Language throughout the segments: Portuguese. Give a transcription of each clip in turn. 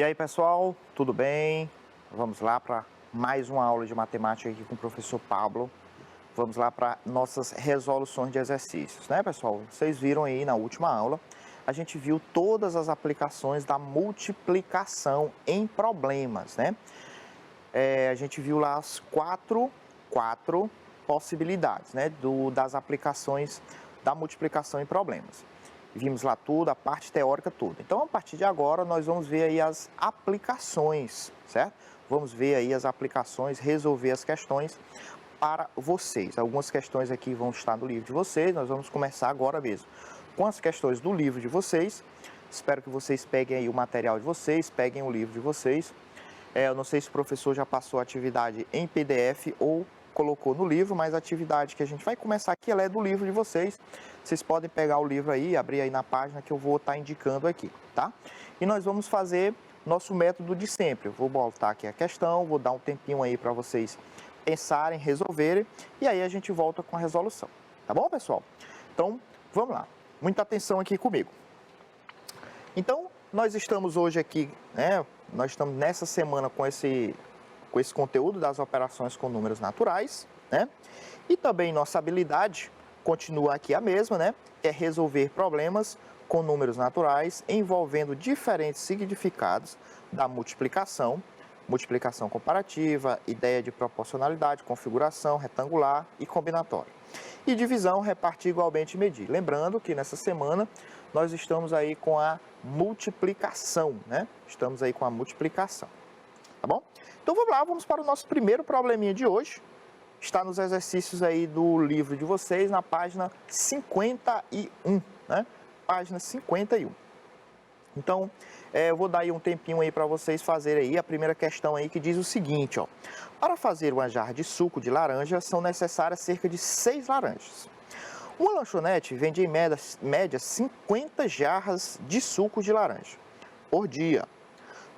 E aí, pessoal, tudo bem? Vamos lá para mais uma aula de matemática aqui com o professor Pablo. Vamos lá para nossas resoluções de exercícios, né, pessoal? Vocês viram aí na última aula, a gente viu todas as aplicações da multiplicação em problemas, né? A gente viu lá as quatro possibilidades, né, das aplicações da multiplicação em problemas. Vimos lá tudo, a parte teórica toda. Então, a partir de agora, nós vamos ver aí as aplicações, certo? Vamos ver aí as aplicações, resolver as questões para vocês. Algumas questões aqui vão estar no livro de vocês, nós vamos começar agora mesmo com as questões do livro de vocês. Espero que vocês peguem aí o material de vocês, peguem o livro de vocês. Eu não sei se o professor já passou a atividade em PDF ou colocou no livro, mas a atividade que a gente vai começar aqui, ela é do livro de vocês. Vocês podem pegar o livro aí, abrir aí na página que eu vou estar indicando aqui, tá? E nós vamos fazer nosso método de sempre. Eu vou botar aqui a questão, vou dar um tempinho aí para vocês pensarem, resolverem, e aí a gente volta com a resolução. Tá bom, pessoal? Então, vamos lá. Muita atenção aqui comigo. Então, nós estamos hoje aqui, né? Nós estamos nessa semana com esse conteúdo das operações com números naturais, né? E também nossa habilidade continua aqui a mesma, né? É resolver problemas com números naturais envolvendo diferentes significados da multiplicação, multiplicação comparativa, ideia de proporcionalidade, configuração, retangular e combinatória. E divisão, repartir igualmente e medir. Lembrando que nessa semana nós estamos aí com a multiplicação, né? Estamos aí com a multiplicação, tá bom? Então vamos lá, vamos para o nosso primeiro probleminha de hoje. Está nos exercícios aí do livro de vocês, na página 51, né? Página 51. Então, eu vou dar aí um tempinho aí para vocês fazerem aí a primeira questão aí que diz o seguinte, ó. Para fazer uma jarra de suco de laranja, são necessárias cerca de 6 laranjas. Uma lanchonete vende em média 50 jarras de suco de laranja por dia.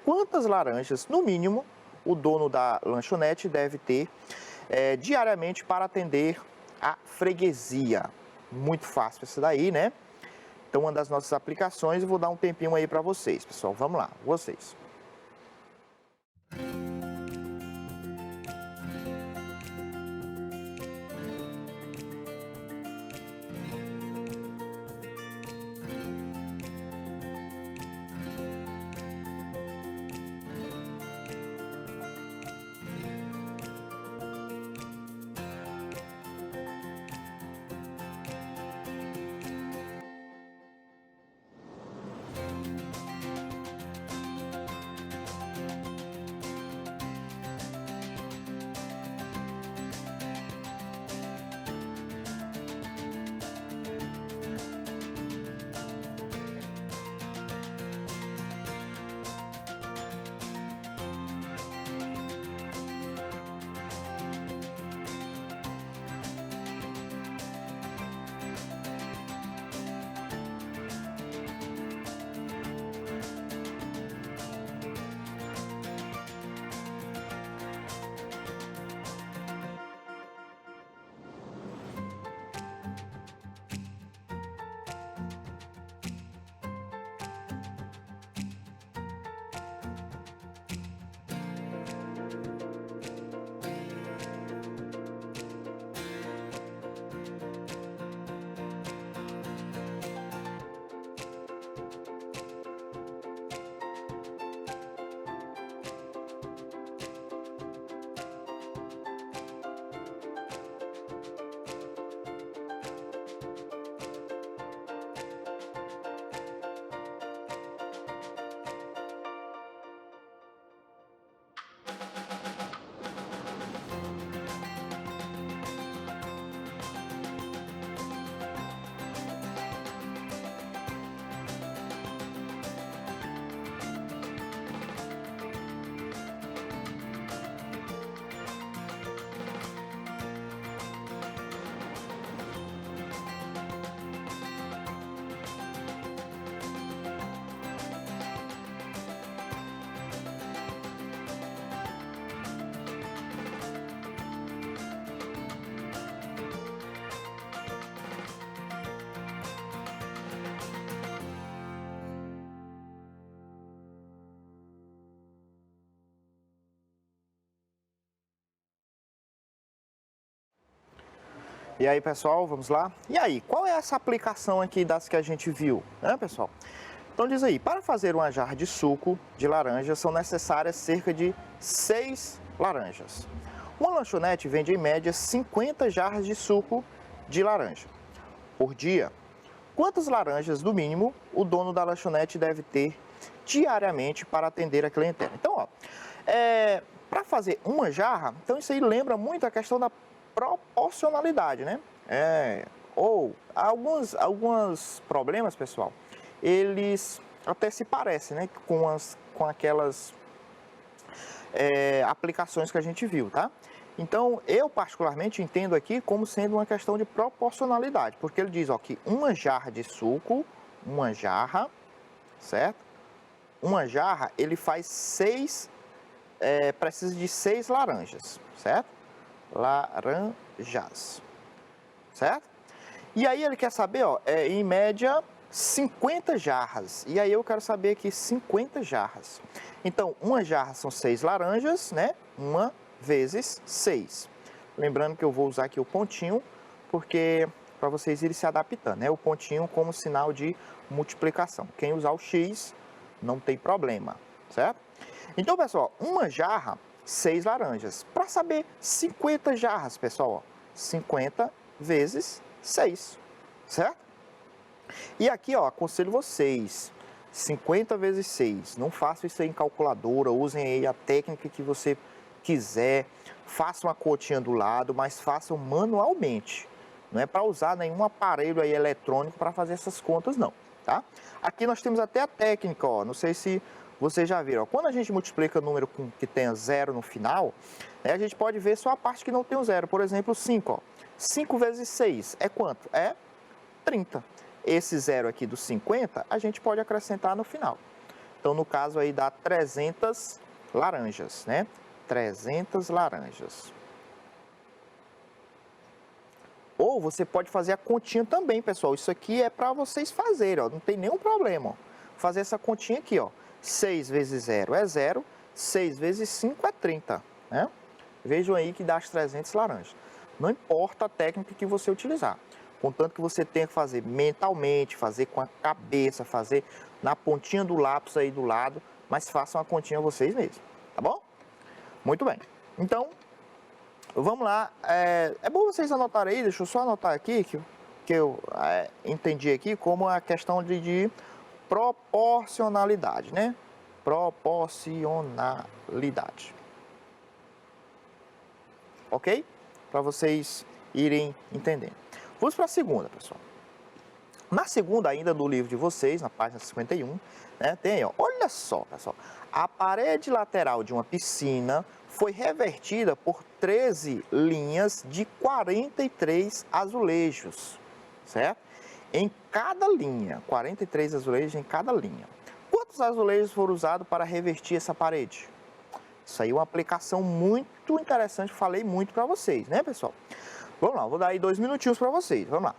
Quantas laranjas, no mínimo, o dono da lanchonete deve ter diariamente para atender a freguesia? Muito fácil essa daí, né? Então, uma das nossas aplicações, eu vou dar um tempinho aí para vocês, pessoal. Vamos lá, vocês. E aí, pessoal, vamos lá? E aí, qual é essa aplicação aqui das que a gente viu, né, pessoal? Então diz aí, para fazer uma jarra de suco de laranja são necessárias cerca de 6 laranjas. Uma lanchonete vende em média 50 jarras de suco de laranja por dia. Quantas laranjas, no mínimo, o dono da lanchonete deve ter diariamente para atender a clientela? Então, ó, para fazer uma jarra, então isso aí lembra muito a questão da proporcionalidade, né? Ou alguns problemas, pessoal, eles até se parecem, né, com aquelas aplicações que a gente viu, tá? Então, eu particularmente entendo aqui como sendo uma questão de proporcionalidade, porque ele diz, ó, que uma jarra de suco, uma jarra, certo? Uma jarra, ele faz precisa de 6 laranjas, certo? Laranjas, certo? E aí ele quer saber, ó, em média 50 jarras. E aí eu quero saber aqui 50 jarras. Então, uma jarra são 6 laranjas, né? Uma vezes 6. Lembrando que eu vou usar aqui o pontinho, porque para vocês irem se adaptando, né? O pontinho como sinal de multiplicação. Quem usar o X não tem problema, certo? Então, pessoal, uma jarra, 6 laranjas. Para saber 50 jarras, pessoal, ó, 50 vezes 6, certo? E aqui, ó, aconselho vocês, 50 vezes 6, não façam isso aí em calculadora, usem aí a técnica que você quiser, façam a continha do lado, mas façam manualmente. Não é para usar nenhum aparelho aí eletrônico para fazer essas contas, não, tá? Aqui nós temos até a técnica, ó, não sei se vocês já viram, ó, quando a gente multiplica número que tenha zero no final, né, a gente pode ver só a parte que não tem o zero, por exemplo, 5, ó. 5 vezes 6 é quanto? É 30. Esse zero aqui dos 50, a gente pode acrescentar no final. Então, no caso aí, dá 300 laranjas, né? 300 laranjas. Ou você pode fazer a continha também, pessoal. Isso aqui é para vocês fazerem, ó. Não tem nenhum problema, ó. Fazer essa continha aqui, ó. 6 vezes 0 é 0. 6 vezes 5 é 30, né? Vejam aí que dá as 300 laranjas. Não importa a técnica que você utilizar. Contanto que você tenha que fazer mentalmente, fazer com a cabeça, fazer na pontinha do lápis aí do lado, mas façam a continha vocês mesmos, tá bom? Muito bem. Então, vamos lá. É bom vocês anotarem aí, deixa eu só anotar aqui, que eu entendi aqui como a questão de proporcionalidade, né? Proporcionalidade. Ok? Para vocês irem entendendo. Vamos para a segunda, pessoal. Na segunda ainda do livro de vocês, na página 51, né, tem, ó, olha só, pessoal. A parede lateral de uma piscina foi revertida por 13 linhas de 43 azulejos, certo? Em cada linha, 43 azulejos em cada linha. Quantos azulejos foram usados para revertir essa parede? Isso aí é uma aplicação muito interessante, falei muito para vocês, né, pessoal? Vamos lá, vou dar aí 2 minutinhos para vocês, vamos lá.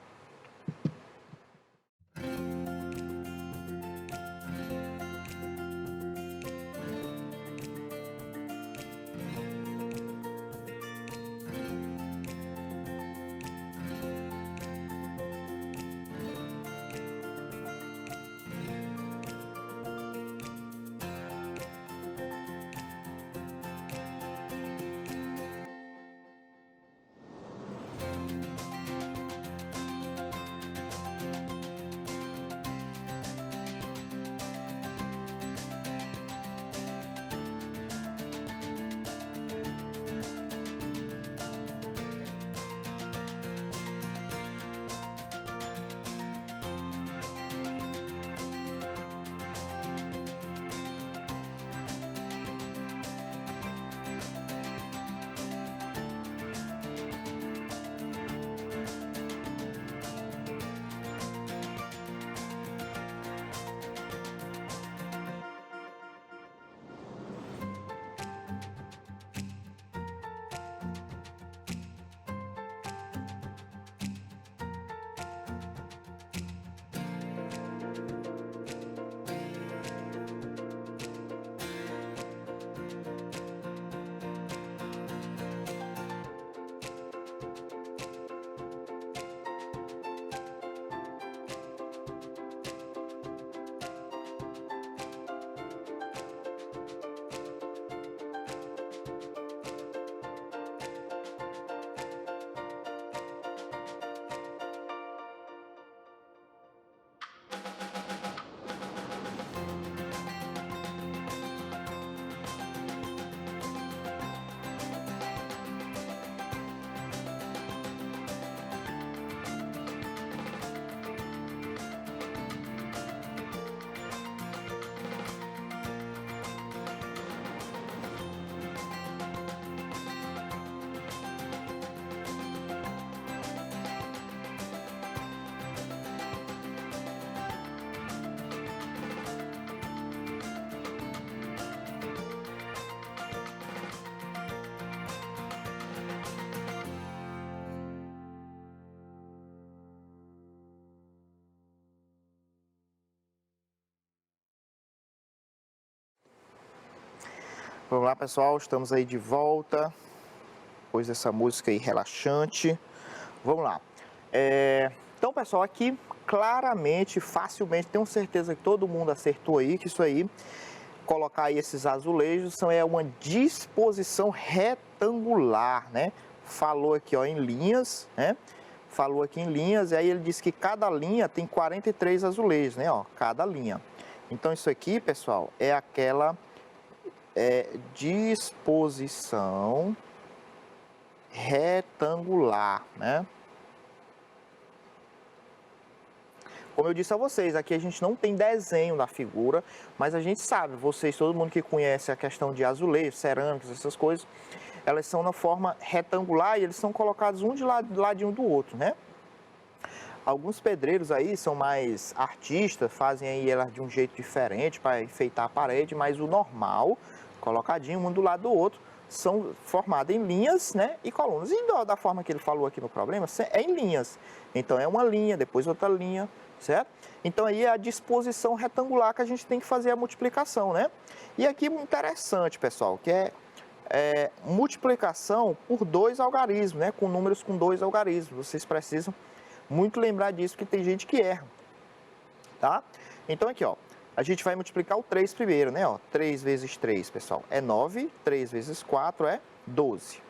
Vamos lá, pessoal, estamos aí de volta, depois dessa música aí relaxante. Vamos lá. Então, pessoal, aqui claramente, facilmente, tenho certeza que todo mundo acertou aí, que isso aí, colocar aí esses azulejos, é uma disposição retangular, né? Falou aqui, ó, em linhas, né? Falou aqui em linhas, e aí ele disse que cada linha tem 43 azulejos, né? Ó, cada linha. Então, isso aqui, pessoal, é aquela disposição retangular, né? Como eu disse a vocês, aqui a gente não tem desenho na figura, mas a gente sabe, vocês, todo mundo que conhece a questão de azulejos, cerâmicas, essas coisas, elas são na forma retangular e eles são colocados um de ladinho do outro, né? Alguns pedreiros aí são mais artistas, fazem aí elas de um jeito diferente para enfeitar a parede, mas o normal, colocadinho um do lado do outro, são formados em linhas, né, e colunas. E da forma que ele falou aqui no problema, é em linhas. Então é uma linha, depois outra linha, certo? Então aí é a disposição retangular que a gente tem que fazer a multiplicação, né? E aqui interessante, pessoal, que é multiplicação por dois algarismos, né, com números com dois algarismos. Vocês precisam muito lembrar disso, que tem gente que erra, tá? Então aqui, ó, a gente vai multiplicar o 3 primeiro, né, ó, 3 vezes 3, pessoal, é 9, 3 vezes 4 é 12.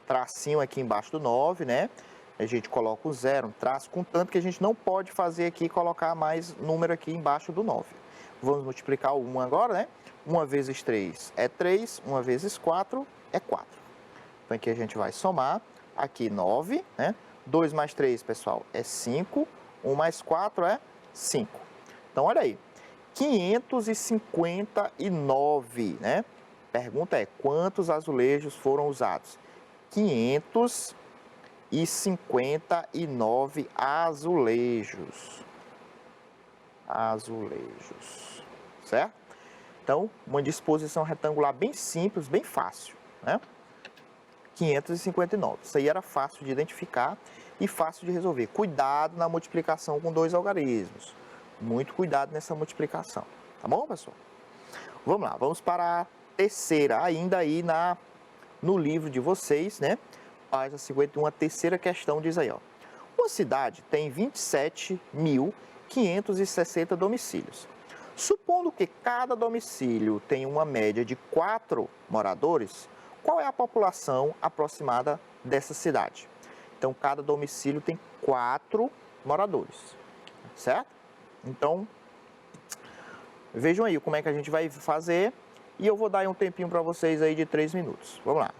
Tracinho aqui embaixo do 9, né, a gente coloca o 0, um traço, contanto que a gente não pode fazer aqui, colocar mais número aqui embaixo do 9. Vamos multiplicar o 1 agora, né, 1 vezes 3 é 3, 1 vezes 4 é 4. Então aqui a gente vai somar, aqui 9, né, 2 mais 3, pessoal, é 5. 1 mais 4 é 5. Então, olha aí. 559, né? Pergunta é, quantos azulejos foram usados? 559 azulejos. Certo? Então, uma disposição retangular bem simples, bem fácil, né? 559. Isso aí era fácil de identificar e fácil de resolver. Cuidado na multiplicação com dois algarismos. Muito cuidado nessa multiplicação. Tá bom, pessoal? Vamos lá, vamos para a terceira, ainda aí no livro de vocês, né? Página 51, a terceira questão diz aí, ó. Uma cidade tem 27.560 domicílios. Supondo que cada domicílio tem uma média de 4 moradores, qual é a população aproximada dessa cidade? Então, cada domicílio tem 4 moradores, certo? Então, vejam aí como é que a gente vai fazer e eu vou dar aí um tempinho para vocês aí de 3 minutos. Vamos lá.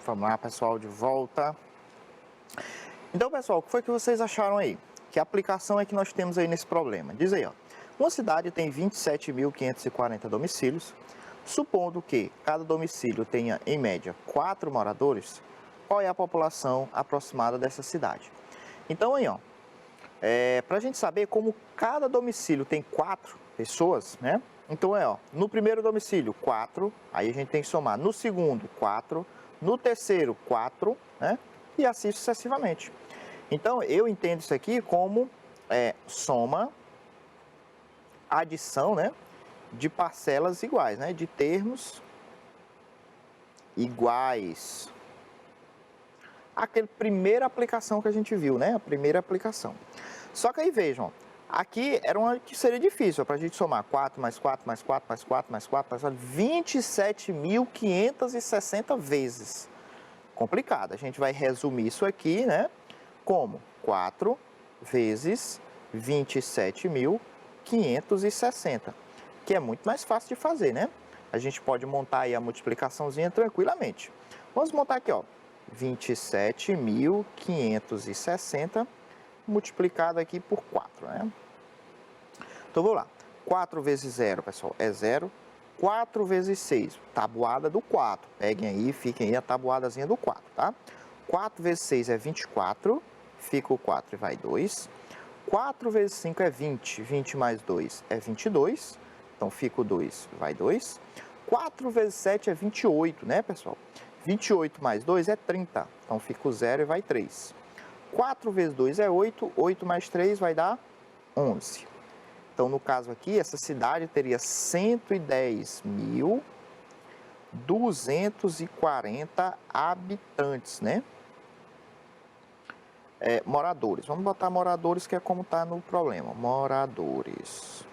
Vamos lá, pessoal, de volta. Então, pessoal, o que foi que vocês acharam aí? Que aplicação é que nós temos aí nesse problema? Diz aí, ó. Uma cidade tem 27.540 domicílios. Supondo que cada domicílio tenha, em média, 4 moradores, qual é a população aproximada dessa cidade? Então, aí, ó, para a gente saber como cada domicílio tem 4 pessoas, né? Então, no primeiro domicílio, 4, aí a gente tem que somar. No segundo, 4, no terceiro, 4, né? E assim sucessivamente. Então, eu entendo isso aqui como soma, adição, né? De parcelas iguais, né? De termos iguais. Aquela primeira aplicação que a gente viu, né? A primeira aplicação. Só que aí vejam, aqui era uma que seria difícil, para a gente somar 4 mais 4 mais 4 mais 4 mais 4 mais 4, 27.560 vezes. Complicado. A gente vai resumir isso aqui, né? Como 4 vezes 27.560, que é muito mais fácil de fazer, né? A gente pode montar aí a multiplicaçãozinha tranquilamente. Vamos montar aqui, ó, 27.560 multiplicado aqui por 4, né? Então, vou lá. 4 vezes 0, pessoal, é 0. 4 vezes 6, tabuada do 4. Peguem aí, fiquem aí a tabuadazinha do 4, tá? 4 vezes 6 é 24, fica o 4 e vai 2. 4 vezes 5 é 20, 20 mais 2 é 22, então fica o 2 e vai 2. 4 vezes 7 é 28, né, pessoal? 28 mais 2 é 30, então fica o 0 e vai 3. 4 vezes 2 é 8, 8 mais 3 vai dar 11. Então, no caso aqui, essa cidade teria 110.240 habitantes, né? Moradores. Vamos botar moradores, que é como está no problema. Moradores.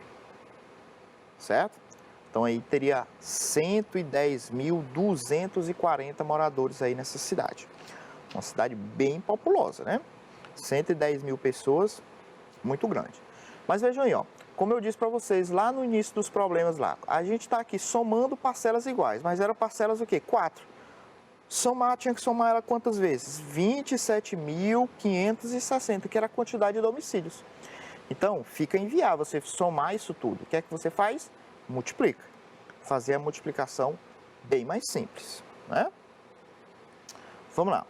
Certo? Então, aí teria 110.240 moradores aí nessa cidade. Uma cidade bem populosa, né? 110 mil pessoas, muito grande. Mas vejam aí, ó. Como eu disse para vocês lá no início dos problemas lá, a gente está aqui somando parcelas iguais, mas eram parcelas o quê? 4. Somar, tinha que somar ela quantas vezes? 27.560, que era a quantidade de domicílios. Então, fica inviável você somar isso tudo. O que é que você faz? Multiplica. Fazer a multiplicação bem mais simples, né? Vamos lá.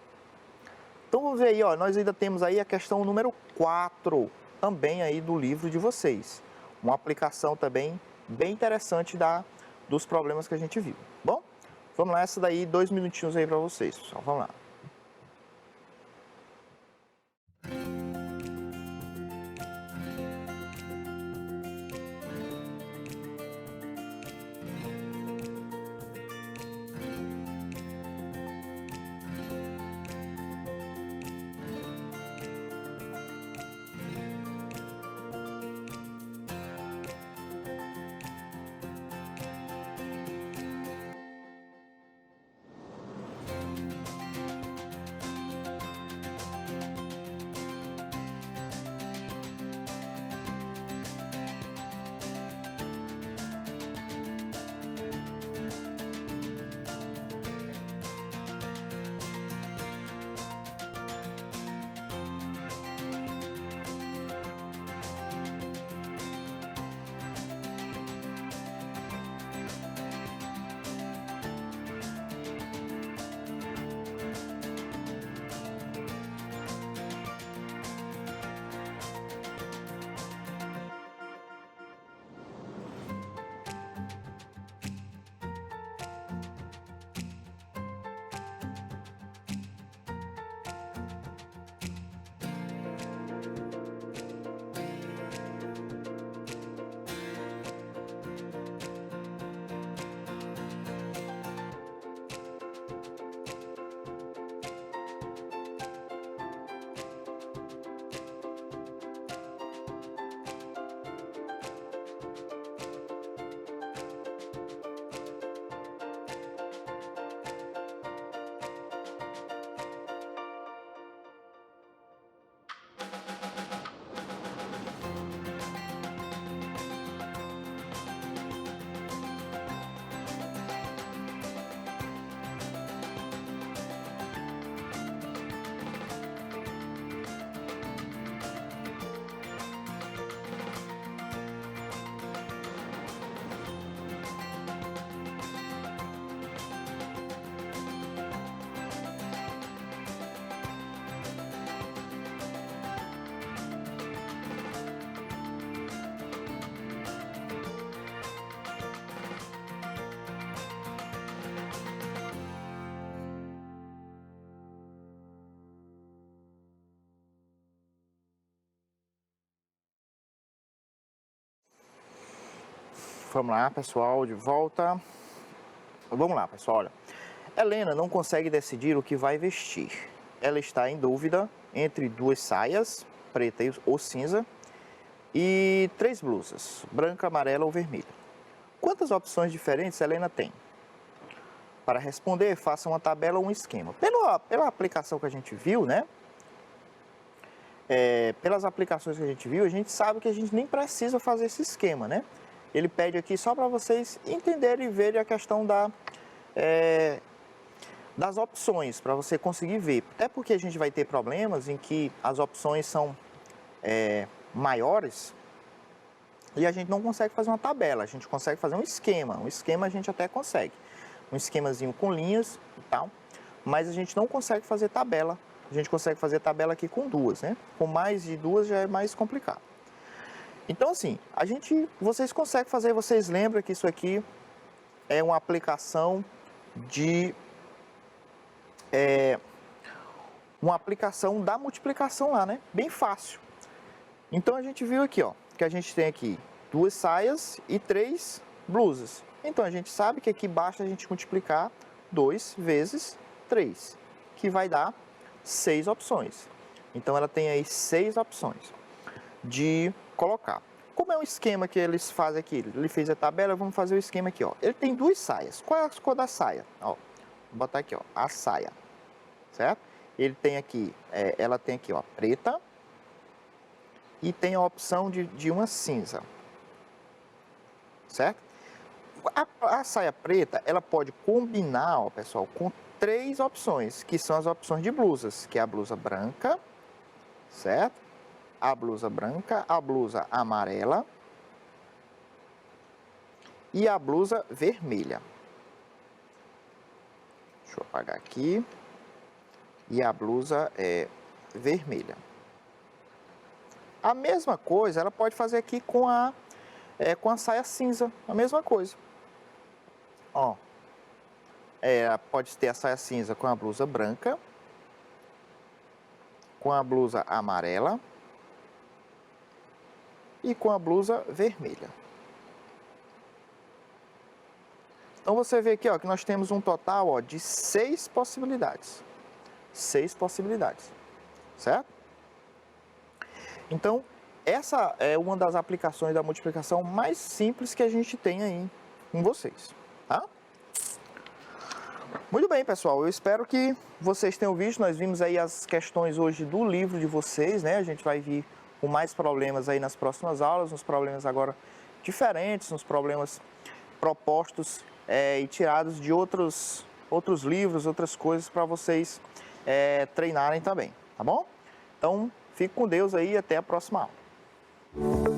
Então, vamos ver aí, ó, nós ainda temos aí a questão número 4, também aí do livro de vocês. Uma aplicação também bem interessante dos problemas que a gente viu. Bom, vamos lá, essa daí, 2 minutinhos aí para vocês, pessoal. Vamos lá. Vamos lá, pessoal, de volta. Vamos lá, pessoal, olha. Helena não consegue decidir o que vai vestir. Ela está em dúvida entre 2 saias, preta ou cinza, e 3 blusas, branca, amarela ou vermelha. Quantas opções diferentes a Helena tem? Para responder, faça uma tabela ou um esquema. Pela aplicação que a gente viu, né? Pelas aplicações que a gente viu, a gente sabe que a gente nem precisa fazer esse esquema, né? Ele pede aqui só para vocês entenderem e verem a questão das opções, para você conseguir ver. Até porque a gente vai ter problemas em que as opções são maiores e a gente não consegue fazer uma tabela, a gente consegue fazer um esquema. Um esquema a gente até consegue. Um esquemazinho com linhas e tal, mas a gente não consegue fazer tabela. A gente consegue fazer tabela aqui com 2, né? Com mais de 2 já é mais complicado. Então, assim, vocês conseguem fazer, vocês lembram que isso aqui é uma aplicação da multiplicação lá, né? Bem fácil. Então, a gente viu aqui, ó, que a gente tem aqui 2 saias e 3 blusas. Então, a gente sabe que aqui basta a gente multiplicar 2 vezes 3, que vai dar 6 opções. Então, ela tem aí 6 opções de colocar. Como é o esquema que eles fazem aqui? Ele fez a tabela, vamos fazer o esquema aqui, ó. Ele tem 2 saias. Qual é a cor da saia? Ó, vou botar aqui, ó, a saia, certo? Ele tem aqui, ela tem aqui, ó, preta e tem a opção de uma cinza, certo? A saia preta, ela pode combinar, ó, pessoal, com 3 opções, que são as opções de blusas, que é a blusa branca, certo? A blusa branca, a blusa amarela e a blusa vermelha. Deixa eu apagar aqui. E a blusa vermelha. A mesma coisa ela pode fazer aqui com a saia cinza, a mesma coisa. Ó, pode ter a saia cinza com a blusa branca, com a blusa amarela e com a blusa vermelha. Então você vê aqui, ó, que nós temos um total, ó, de 6 possibilidades. 6 possibilidades, certo? Então, essa é uma das aplicações da multiplicação mais simples que a gente tem aí com vocês, tá? Muito bem, pessoal, eu espero que vocês tenham visto. Nós vimos aí as questões hoje do livro de vocês, né? A gente vai vir com mais problemas aí nas próximas aulas, uns problemas agora diferentes, uns problemas propostos e tirados de outros livros, outras coisas para vocês treinarem também, tá bom? Então, fique com Deus aí e até a próxima aula.